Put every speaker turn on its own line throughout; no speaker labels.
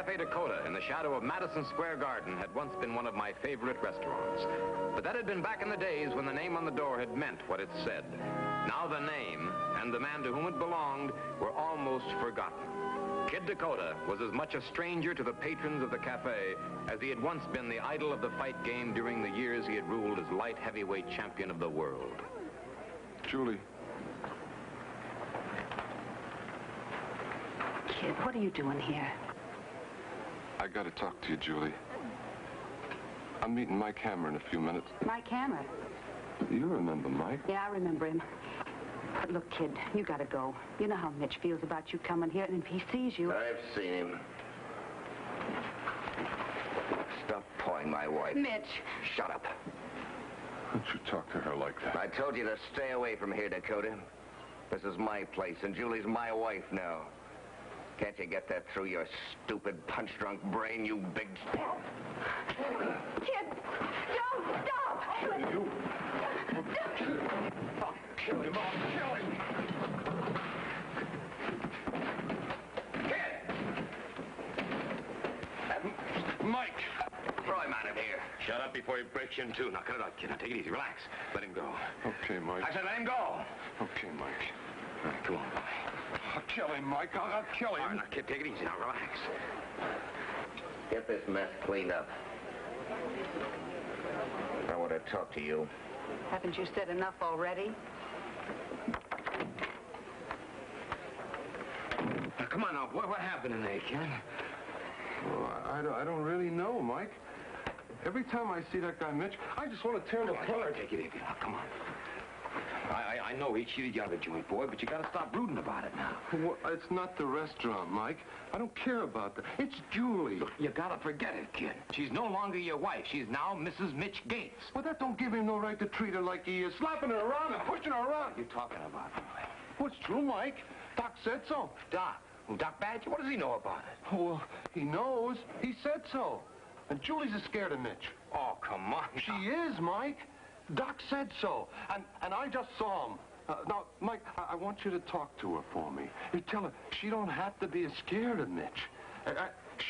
Cafe Dakota in the shadow of Madison Square Garden had once been one of my favorite restaurants. But that had been back in the days when the name on the door had meant what it said. Now the name and the man to whom it belonged were almost forgotten. Kid Dakota was as much a stranger to the patrons of the cafe as he had once been the idol of the fight game during the years he had ruled as light heavyweight champion of the world.
Julie.
Kid, what are you doing here?
I gotta talk to you, Julie. I'm meeting Mike Hammer in a few minutes.
Mike Hammer?
You remember Mike?
Yeah, I remember him. But look, kid, you gotta go. You know how Mitch feels about you coming here, and if he sees you...
I've seen him. Stop pawing my wife.
Mitch.
Shut up.
Don't you talk to her like that?
I told you to stay away from here, Dakota. This is my place, and Julie's my wife now. Can't you get that through your stupid, punch-drunk brain, you big...
Kid, don't stop!
You... I'll kill him. I'll kill him.
Kid!
Mike!
Throw him out of here.
Shut up before he breaks you in two. Now, cut it out, kid. Now, take it easy. Relax. Let him go.
Okay, Mike.
I said let him go.
Okay, Mike.
All right, come on, boy.
I'll kill him, Mike. I'll kill him.
All right, now, kid, take it easy. Now, relax.
Get this mess cleaned up. I want to talk to you.
Haven't you said enough already?
Now, come on now, boy. What happened today, kid?
Well, I don't really know, Mike. Every time I see that guy Mitch, I just want to tear him apart.
Take it easy. Now, come on. I know he cheated you out of it, Jimmy boy, but you got to stop brooding about it now.
Well, it's not the restaurant, Mike. I don't care about that. It's Julie.
Look, you got to forget it, kid. She's no longer your wife. She's now Mrs. Mitch Gates.
Well, that don't give him no right to treat her like he is, slapping her around and pushing her around.
What are you talking about, boy?
What's true, Mike? Doc said so.
Doc? Well, Doc Badger? What does he know about it?
Well, he knows. He said so. And Julie's scared of Mitch.
Oh, come on.
She is, Mike. Doc said so. And I just saw him. Now, Mike, I want you to talk to her for me. You tell her she don't have to be scared of Mitch.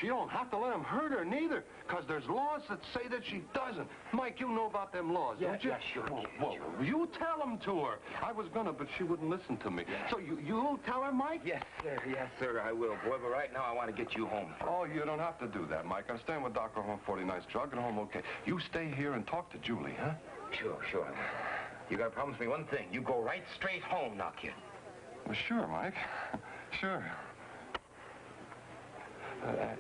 She don't have to let him hurt her, neither, because there's laws that say that she doesn't. Mike, you know about them laws, don't you?
Yeah, sure.
Well, you tell them to her. I was gonna, but she wouldn't listen to me.
Yeah.
So you'll tell her, Mike?
Yes, sir, I will, boy. But right now, I want to get you home.
Oh, you don't have to do that, Mike. I'm staying with Dr. Home 49th Street. I'll get home okay. You stay here and talk to Julie, huh?
Sure. You got to promise me one thing. You go right straight home now, kid.
Well, sure, Mike. Sure.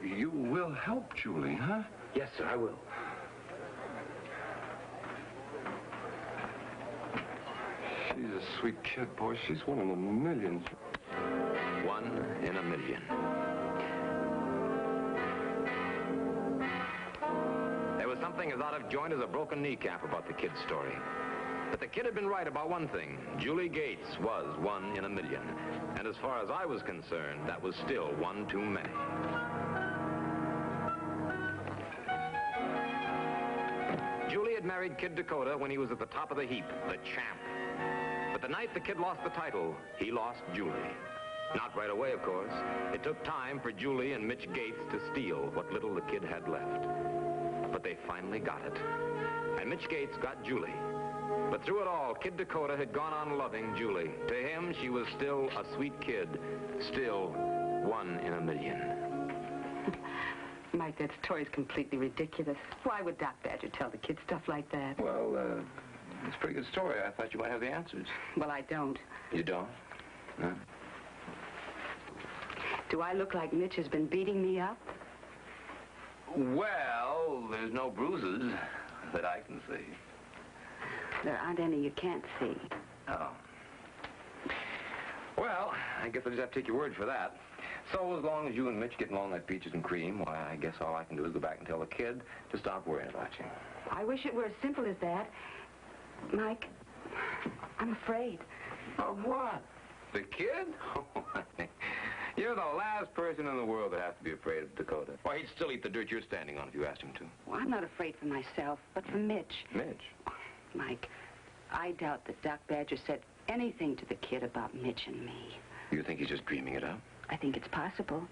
You will help Julie, huh?
Yes, sir, I will.
She's a sweet kid, boy. She's one in a million.
One in a million. There was something as out of joint as a broken kneecap about the kid's story. But the kid had been right about one thing. Julie Gates was one in a million. And as far as I was concerned, that was still one too many. Julie had married Kid Dakota when he was at the top of the heap, the champ. But the night the kid lost the title, he lost Julie. Not right away, of course. It took time for Julie and Mitch Gates to steal what little the kid had left. But they finally got it. And Mitch Gates got Julie. But through it all, Kid Dakota had gone on loving Julie. To him, she was still a sweet kid, still one in a million.
Mike, that story's completely ridiculous. Why would Doc Badger tell the kid stuff like that?
Well, it's a pretty good story. I thought you might have the answers.
Well, I don't.
You don't? No?
Do I look like Mitch has been beating me up?
Well, there's no bruises that I can see.
There aren't any you can't see.
Oh. Well, I guess I'll just have to take your word for that. So as long as you and Mitch get along like peaches and cream, why, I guess all I can do is go back and tell the kid to stop worrying about you.
I wish it were as simple as that. Mike, I'm afraid.
Of what? The kid? You're the last person in the world that has to be afraid of Dakota. Why, he'd still eat the dirt you're standing on if you asked him to.
Well, I'm not afraid for myself, but for Mitch.
Mitch?
Mike, I doubt that Doc Badger said anything to the kid about Mitch and me.
You think he's just dreaming it up?
I think it's possible.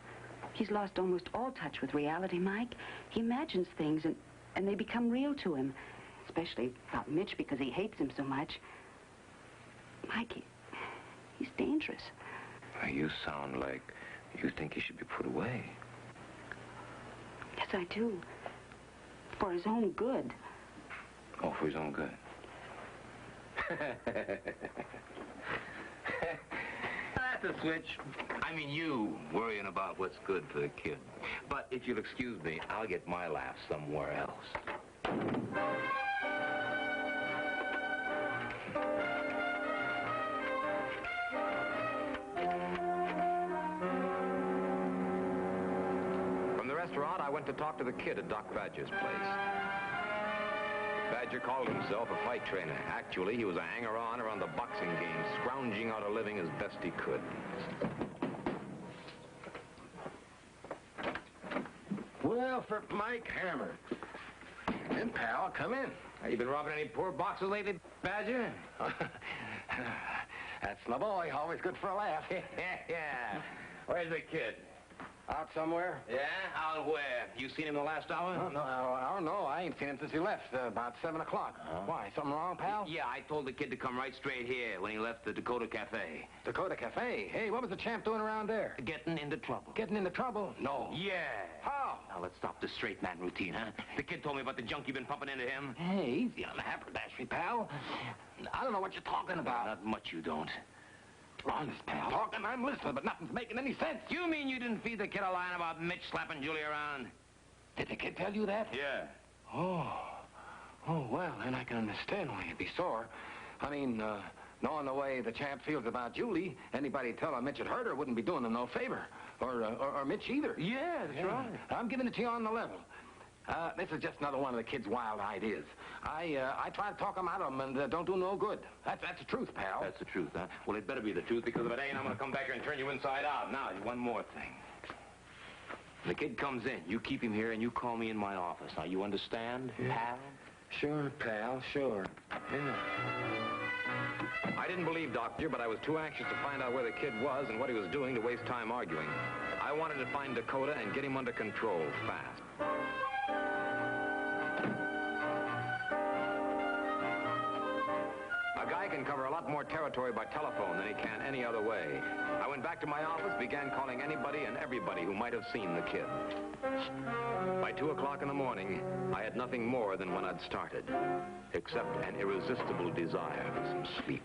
He's lost almost all touch with reality, Mike. He imagines things, and they become real to him. Especially about Mitch, because he hates him so much. Mike, he's dangerous.
You sound like you think he should be put away.
Yes, I do. For his own good.
Oh, for his own good. That's a switch. I mean, you worrying about what's good for the kid. But if you'll excuse me, I'll get my laugh somewhere else. From the restaurant, I went to talk to the kid at Doc Badger's place. Badger called himself a fight trainer. Actually, he was a hanger-on around the boxing game, scrounging out a living as best he could.
Well, for Mike Hammer. And pal, come in.
You been robbing any poor boxers lately, Badger?
That's my boy. Always good for a laugh.
Yeah. Where's the kid?
Out somewhere?
Yeah? Out where? You seen him the last hour?
Oh, no. I ain't seen him since he left, about 7 o'clock. Why, something wrong, pal?
Yeah, I told the kid to come right straight here when he left the Dakota Cafe.
Dakota Cafe? Hey, what was the champ doing around there?
Getting into trouble.
Getting into trouble? No.
Yeah.
How?
Now, let's stop the straight man routine, huh? The kid told me about the junk you've been pumping into him.
Hey, easy on the haberdashery, pal. I don't know what you're talking about.
Not much you don't.
Honest, pal. Talking, I'm listening, but nothing's making any sense.
You mean you didn't feed the kid a line about Mitch slapping Julie around?
Did the kid tell you that?
Yeah.
Oh, well, then I can understand why you'd be sore. I mean, knowing the way the champ feels about Julie, anybody tell her Mitch had hurt her wouldn't be doing him no favor. Or Mitch either.
Yeah, that's right.
I'm giving it to you on the level. This is just another one of the kid's wild ideas. I try to talk him out of them and don't do no good. That's the truth, pal.
That's the truth, huh? Well, it better be the truth, because if it ain't, I'm going to come back here and turn you inside out. Now, one more thing. When the kid comes in, you keep him here and you call me in my office. Now, you understand, pal?
Sure, pal, sure. Yeah.
I didn't believe Doctor, but I was too anxious to find out where the kid was and what he was doing to waste time arguing. I wanted to find Dakota and get him under control fast. A guy can cover a lot more territory by telephone than he can any other way. I went back to my office, began calling anybody and everybody who might have seen the kid. By 2 o'clock in the morning, I had nothing more than when I'd started, except an irresistible desire for some sleep.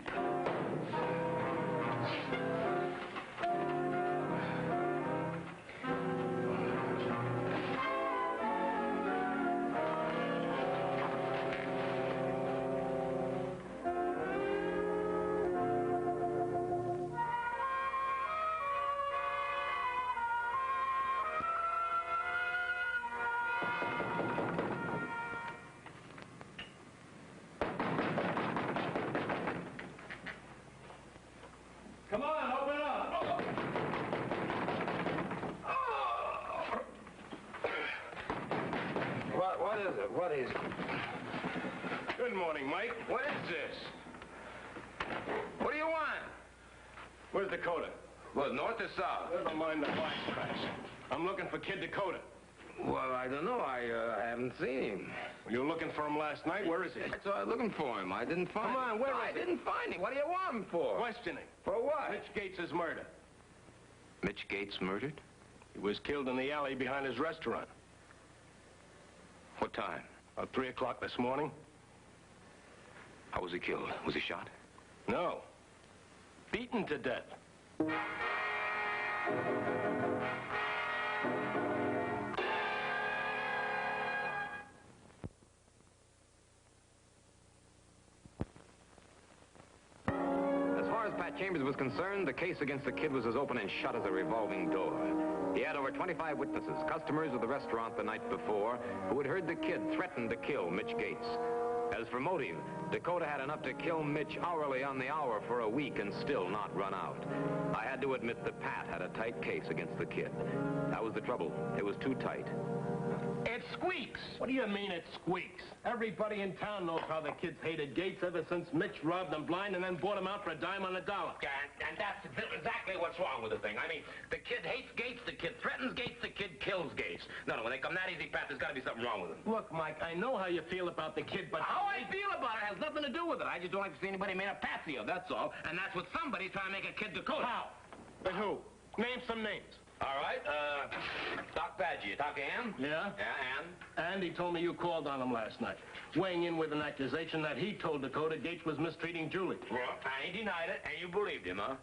Come on, open up.
What is it? What is it?
Good morning, Mike. What is this?
What do you want?
Where's Dakota?
Well, north or south?
Never mind the wisecracks. I'm looking for Kid Dakota.
Well, I don't know. I haven't seen him.
You were looking for him last night? Where is he?
That's why I was looking for him. I didn't find him.
Come on, where is
I
he?
didn't find him. What do you want him for?
Questioning.
For what?
Mitch Gates' murder.
Mitch Gates murdered?
He was killed in the alley behind his restaurant.
What time?
About 3 o'clock this morning.
How was he killed? Was he shot?
No. Beaten to death.
Pat Chambers was concerned, the case against the kid was as open and shut as a revolving door. He had over 25 witnesses, customers of the restaurant the night before, who had heard the kid threaten to kill Mitch Gates. As for motive, Dakota had enough to kill Mitch hourly on the hour for a week and still not run out. I had to admit that Pat had a tight case against the kid. That was the trouble. It was too tight.
It squeaks. What do you mean it squeaks? Everybody in town knows how the kids hated Gates ever since Mitch robbed them blind and then bought him out for a dime on the dollar.
Yeah, and that's exactly what's wrong with the thing. I mean, the kid hates Gates, the kid threatens Gates, the kid kills Gates. No, when they come that easy, Pat, there's got to be something wrong with them.
Look, Mike, I know how you feel about the kid, but...
How I feel about it has nothing to do with it. I just don't like to see anybody made a patsy of, that's all. And that's what somebody's trying to make a Kid Dakota.
How? But who? Name some names.
All right, Doc Badger. You talk to him?
Yeah?
Yeah,
And he told me you called on him last night, weighing in with an accusation that he told Dakota Gates was mistreating Julie.
Well, and he denied it, and you believed him, huh?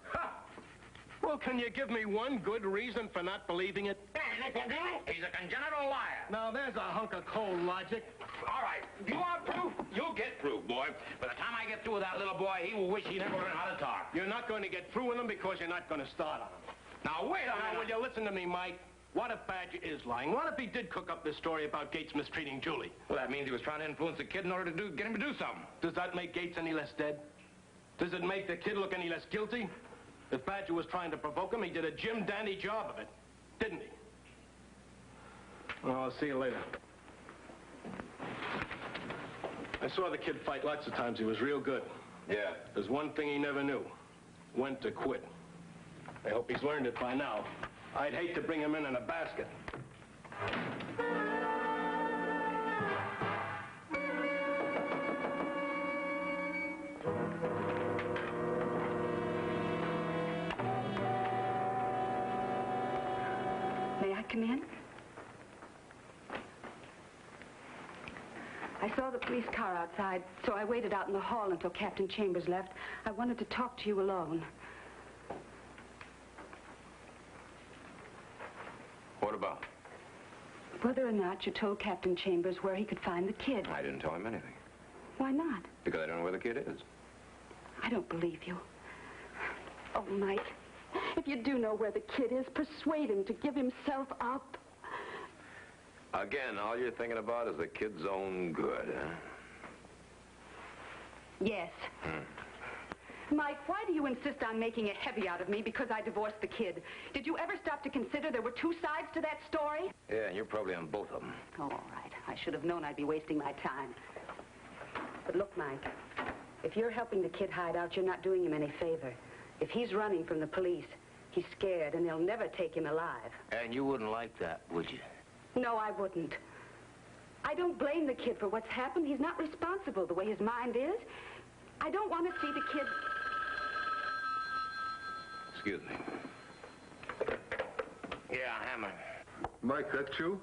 Well, can you give me one good reason for not believing it?
He's a congenital liar.
Now, there's a hunk of cold logic.
All right, if you want proof, you'll get proof, boy. By the time I get through with that little boy, he will wish he never learned how to talk.
You're not going to get through with him because you're not going to start on him.
Now, wait a minute.
Now, will you listen to me, Mike? What if Badger is lying? What if he did cook up this story about Gates mistreating Julie?
Well, that means he was trying to influence the kid in order to get him to do something.
Does that make Gates any less dead? Does it make the kid look any less guilty? If Badger was trying to provoke him, he did a Jim Dandy job of it, didn't he? Well, I'll see you later. I saw the kid fight lots of times. He was real good.
Yeah.
There's one thing he never knew. When to quit. I hope he's learned it by now. I'd hate to bring him in a basket.
May I come in? I saw the police car outside, so I waited out in the hall until Captain Chambers left. I wanted to talk to you alone.
What about?
Whether or not you told Captain Chambers where he could find the kid.
I didn't tell him anything.
Why not?
Because I don't know where the kid is.
I don't believe you. Oh, Mike, if you do know where the kid is, persuade him to give himself up.
Again, all you're thinking about is the kid's own good, huh?
Yes. Mike, why do you insist on making a heavy out of me because I divorced the kid? Did you ever stop to consider there were two sides to that story?
Yeah, and you're probably on both of them.
Oh, all right. I should have known I'd be wasting my time. But look, Mike, if you're helping the kid hide out, you're not doing him any favor. If he's running from the police, he's scared, and they'll never take him alive.
And you wouldn't like that, would you?
No, I wouldn't. I don't blame the kid for what's happened. He's not responsible the way his mind is. I don't want to see the kid...
Excuse me. Yeah, Hammond.
Mike, that's you?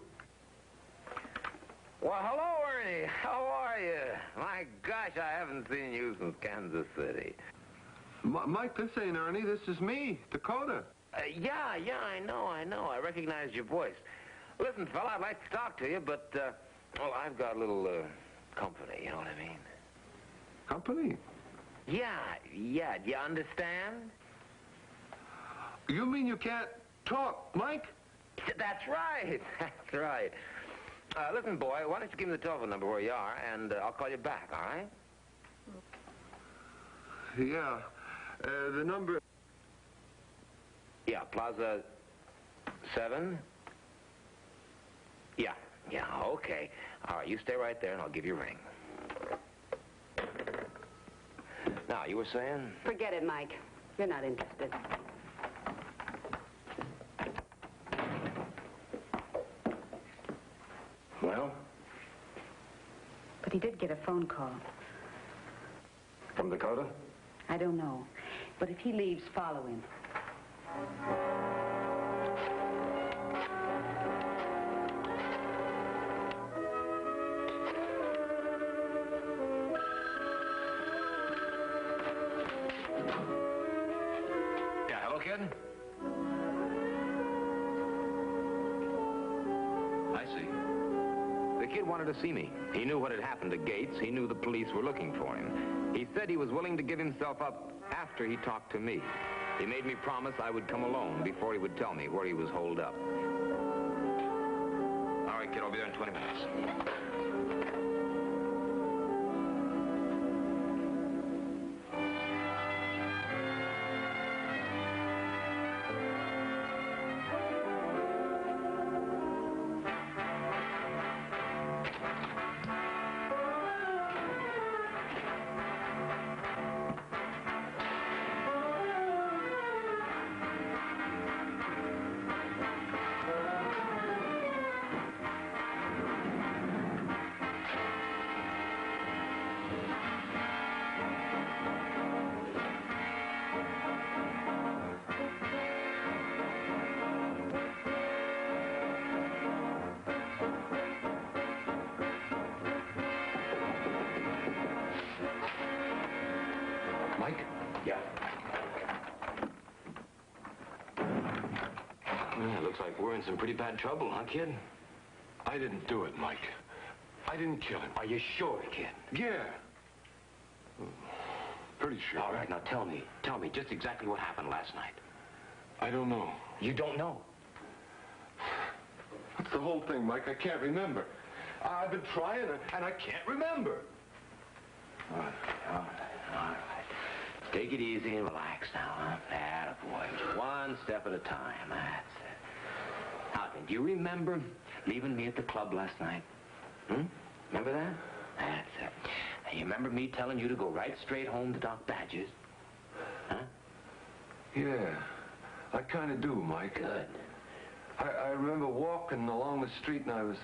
Well, hello, Ernie. How are you? My gosh, I haven't seen you since Kansas City.
Mike, this ain't Ernie. This is me, Dakota.
Yeah, I know. I recognized your voice. Listen, fella, I'd like to talk to you, but, well, I've got a little, company, you know what I mean?
Company?
Yeah, do you understand?
You mean you can't talk, Mike?
That's right. Listen, boy, why don't you give me the telephone number where you are, and I'll call you back, all right?
Yeah. The number...
Yeah, Plaza 7? Yeah, okay. All right, you stay right there, and I'll give you a ring. Now, you were saying?
Forget it, Mike. You're not interested.
Well?
But he did get a phone call.
From Dakota?
I don't know. But if he leaves, follow him.
Yeah, hello, kid? I see. The kid wanted to see me. He knew what had happened to Gates. He knew the police were looking for him. He said he was willing to give himself up after he talked to me. He made me promise I would come alone before he would tell me where he was holed up. All right, kid, I'll be there in 20 minutes.
looks like we're in some pretty bad trouble, huh, kid?
I didn't do it, Mike. I didn't kill him.
Are you sure, kid?
Yeah. Pretty sure.
All right, now tell me just exactly what happened last night.
I don't know.
You don't know?
That's the whole thing, Mike. I can't remember. I've been trying, and I can't remember.
All right. Take it easy and relax now, huh? Attaboy. Just one step at a time. That's it. Now then, do you remember leaving me at the club last night? Remember that? That's it. Now, you remember me telling you to go right straight home to Doc Badger's? Huh?
Yeah, I kind of do, Mike.
Good.
I remember walking along the street, and I was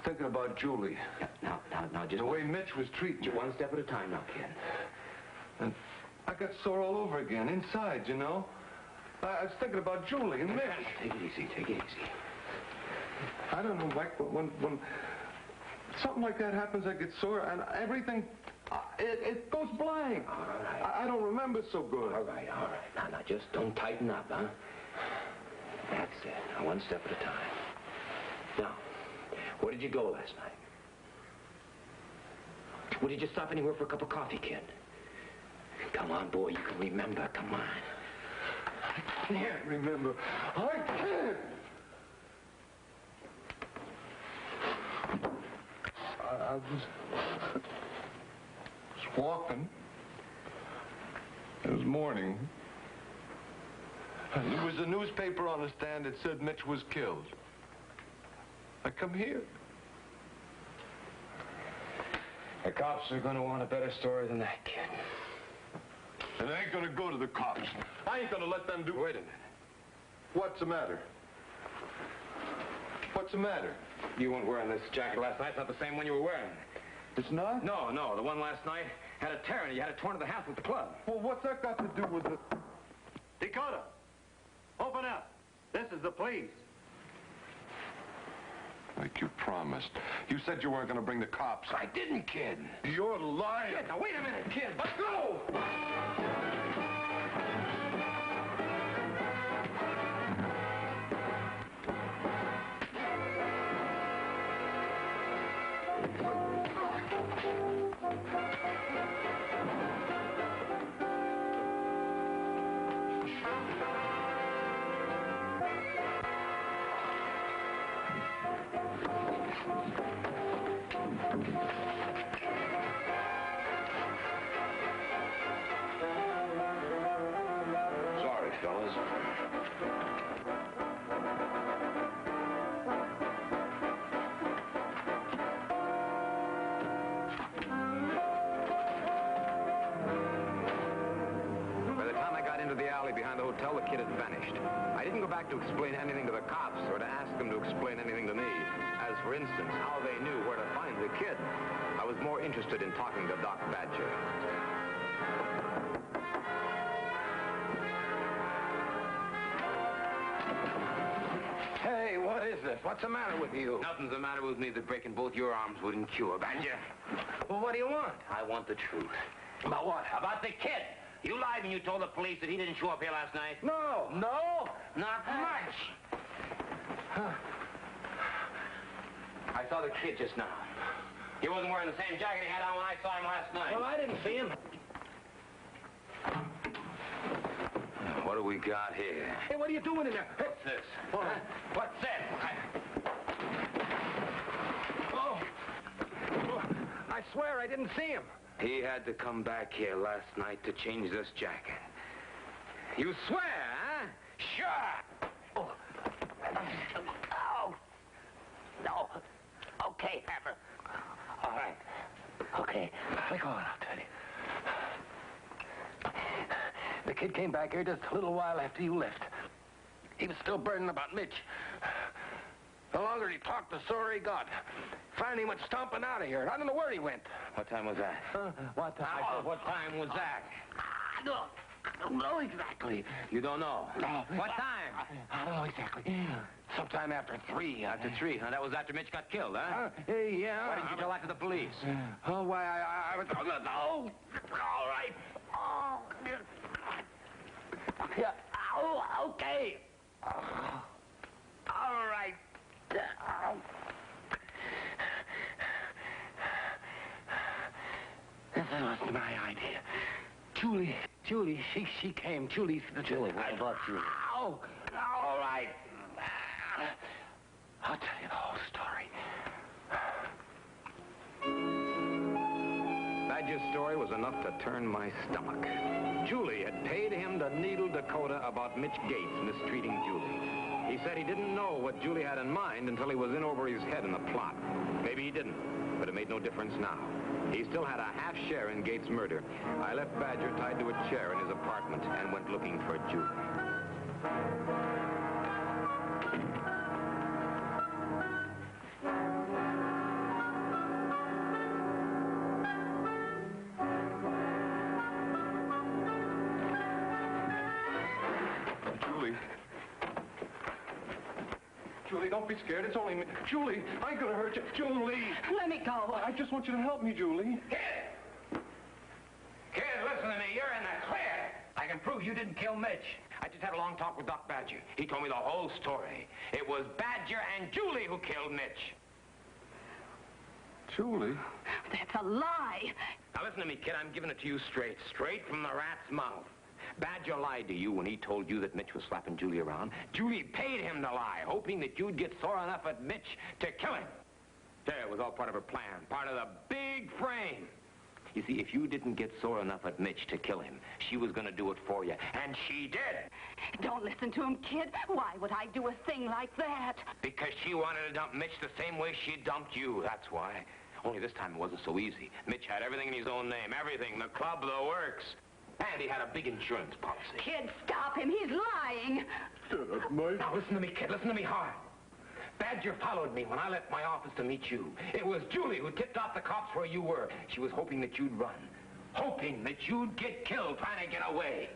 thinking about Julie.
Now, just...
The way Mitch was treating her.
One step at a time now, kid.
And I got sore all over again, inside, you know. I was thinking about Julie and Mitch.
Take it easy.
I don't know, Mike, but when something like that happens, I get sore, and everything, it goes blank.
All right.
I don't remember so good.
All right. Now, just don't tighten up, huh? That's it. Now, one step at a time. Now, where did you go last night? Well, did you stop anywhere for a cup of coffee, kid? Come on, boy, you can remember. Come on.
I can't remember. I can't. I was walking. It was morning. There was a newspaper on the stand that said Mitch was killed. I come here.
The cops are going to want a better story than that, kid.
And I ain't gonna go to the cops. I ain't gonna let them do...
Wait a minute.
What's the matter? What's the matter?
You weren't wearing this jacket last night. It's not the same one you were wearing.
It's not?
No. The one last night had a tear in it. You had it torn to the half with the club.
Well, what's that got to do with it?
Dakota, open up. This is the police.
Like you promised. You said you weren't going to bring the cops.
I didn't, kid.
You're lying.
Kid, now wait a minute, kid. Let's go!
Sorry, fellas.
By the time I got into the alley behind the hotel, the kid had vanished. I didn't go back to explain anything to the cops or to ask them to explain anything to me. As, for instance, how they knew where to find the kid. I was more interested in talking to Doc Badger.
Hey, what is this? What's the matter with you?
Nothing's the matter with me that breaking both your arms wouldn't cure, Badger.
Well, what do you want?
I want the truth.
About what?
About the kid. You lied when you told the police that he didn't show up here last night.
No.
No? Not much. I saw the kid just now. He wasn't wearing the same jacket he had on when I saw him last night.
Well, I didn't see him.
What do we got here?
Hey, what are you doing in there? Hey.
What's this? Huh? What's this?
I swear I didn't see him.
He had to come back here last night to change this jacket. You swear, huh? Sure.
Oh. No. Okay, Hammer. All right. Okay. Go on, I'll tell you. The kid came back here just a little while after you left. He was still burning about Mitch. The longer he talked, the sorer he got. Finally, he went stomping out of here. I don't know where he went.
What time was that?
What time?
I said, what time was that?
I don't know exactly.
You don't know?
No.
What time?
I don't know exactly. Sometime after 3.
After 3, huh? That was after Mitch got killed, huh?
Yeah.
Why didn't you tell that to the police?
Oh, why, I was... No. All right. Oh, yeah. Oh, okay. That was my idea. Julie, she came. Julie,
what about Julie?
Oh, all right. I'll tell you the whole story.
Badger's story was enough to turn my stomach. Julie had paid him to needle Dakota about Mitch Gates mistreating Julie. He said he didn't know what Julie had in mind until he was in over his head in the plot. Maybe he didn't, but it made no difference now. He still had a half share in Gates' murder. I left Badger tied to a chair in his apartment and went looking for Julie.
Julie, don't be scared. It's only me. Julie, I ain't gonna hurt you. Julie!
Let me go.
I just want you to help me, Julie.
Kid, listen to me. You're in the clear. I can prove you didn't kill Mitch. I just had a long talk with Doc Badger. He told me the whole story. It was Badger and Julie who killed Mitch.
Julie?
That's a lie.
Now listen to me, kid. I'm giving it to you straight from the rat's mouth. Badger lied to you when he told you that Mitch was slapping Julie around. Julie paid him to lie, hoping that you'd get sore enough at Mitch to kill him. Yeah, it was all part of her plan, part of the big frame. You see, if you didn't get sore enough at Mitch to kill him, she was going to do it for you, and she did.
Don't listen to him, kid. Why would I do a thing like that?
Because she wanted to dump Mitch the same way she dumped you, that's why. Only this time it wasn't so easy. Mitch had everything in his own name, everything, the club, the works. And he had a big insurance policy.
Kid, stop him. He's lying.
Now, listen to me, kid. Listen to me hard. Badger followed me when I left my office to meet you. It was Julie who tipped off the cops where you were. She was hoping that you'd run. Hoping that you'd get killed trying to get away.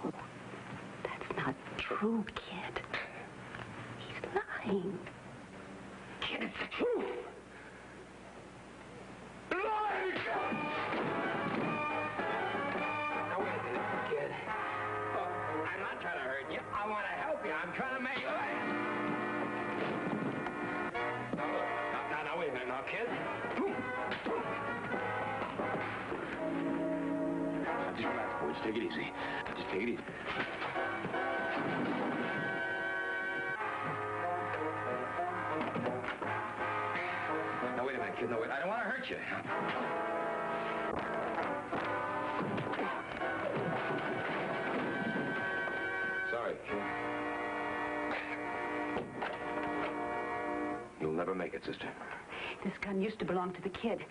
Oh, that's not true, kid. He's lying.
Kid, it's the truth. Now, wait a minute, kid. I'm not trying to hurt you. I want to help you. I'm trying to make you laugh. Now, wait a minute now, kid. Just relax, boys. Take it easy. Just take it easy. Now, wait a minute, kid. No, wait. I don't want to hurt you. Sorry, kid. You'll never make it, sister.
This gun used to belong to the kid.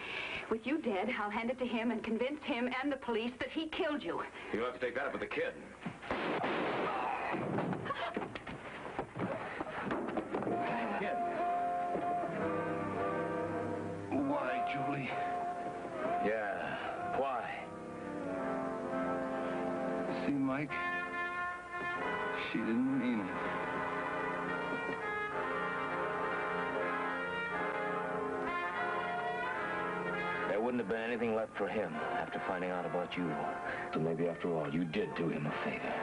With you dead, I'll hand it to him and convince him and the police that he killed you.
You'll have to take that up with the kid. Kid.
Why, Julie?
Yeah, why?
See, Mike, she didn't mean it.
There wouldn't have been anything left for him after finding out about you. So maybe after all, you did do him a favor.